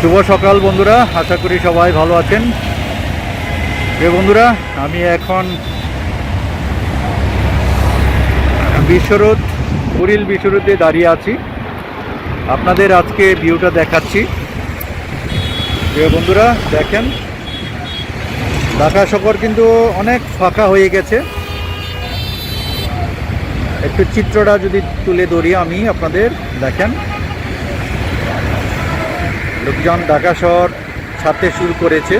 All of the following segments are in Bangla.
শুভ সকাল বন্ধুরা, আশা করি সবাই ভালো আছেন। বন্ধুরা, আমি এখন বিশ্বরোড কুড়িল বিশ্বরোডে দাঁড়িয়ে আছি। আপনাদের আজকে ভিউটা দেখাচ্ছি। বন্ধুরা দেখেন, ঢাকা শহর কিন্তু অনেক ফাঁকা হয়ে গেছে। একটু চিত্রটা যদি তুলে ধরি আমি আপনাদের, দেখেন লোকজন ঢাকা শহর ছাড়তে শুরু করেছে।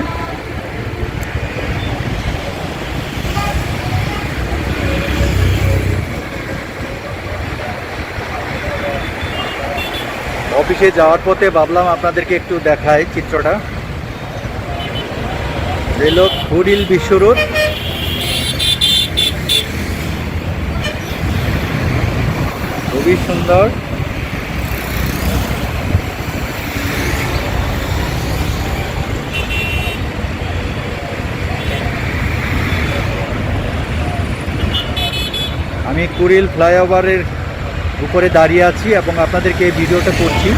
অফিসে যাওয়ার পথে ভাবলাম আপনাদেরকে একটু দেখাই চিত্রটা। রেল কুড়িল বিশ্বরোড, খুবই সুন্দর। আমি কুড়িল ফ্লাইওভারের উপরে দাঁড়িয়ে আছি এবং আপনাদেরকে এই ভিডিওটা করছি।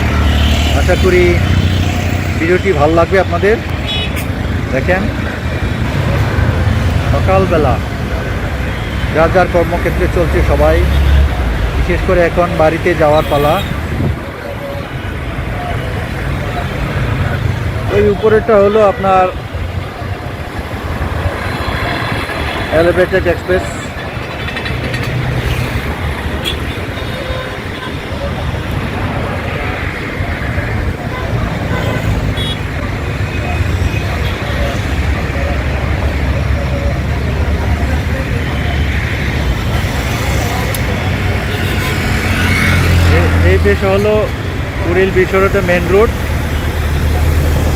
আশা করি ভিডিওটি ভালো লাগবে আপনাদের। দেখেন, সকালবেলা যার যার কর্মক্ষেত্রে চলছে সবাই, বিশেষ করে এখন বাড়িতে যাওয়ার পালা। ওই উপরেটা হলো আপনার এলিভেটেড এক্সপ্রেস। এই দেশ হলো কুড়িল বিশ্বরোডের মেন রোড।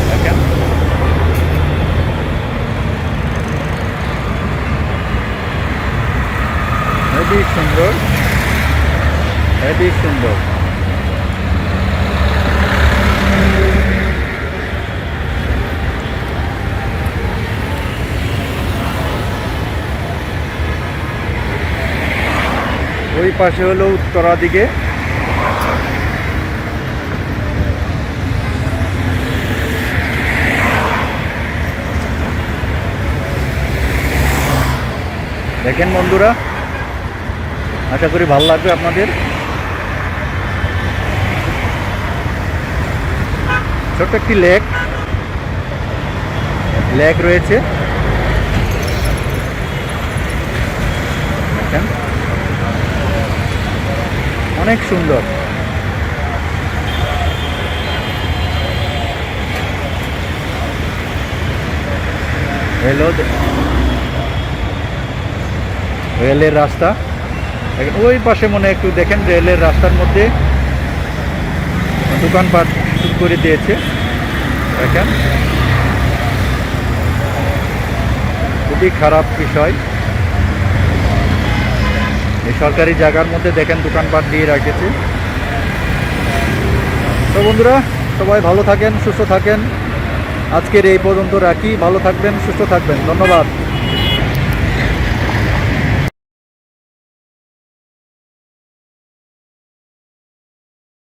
দেখেন, হেবি সুন্দর, হেবি সুন্দর। ওই পাশে হলো উত্তরা দিকে। দেখেন বন্ধুরা, আশা করি ভালো লাগবে আপনাদের। ছোট্ট একটি লেক রয়েছে। দেখেন, অনেক সুন্দর। রেলের রাস্তা। ওই পাশে মনে একটু দেখেন, রেলের রাস্তার মধ্যে দোকানপাট শুরু করে দিয়েছে। দেখেন, খুবই খারাপ বিষয়। এই সরকারি জায়গার মধ্যে দেখেন দোকানপাট দিয়ে রেখেছে। তো বন্ধুরা, সবাই ভালো থাকেন, সুস্থ থাকেন। আজকের এই পর্যন্ত রাখি। ভালো থাকবেন, সুস্থ থাকবেন। ধন্যবাদ।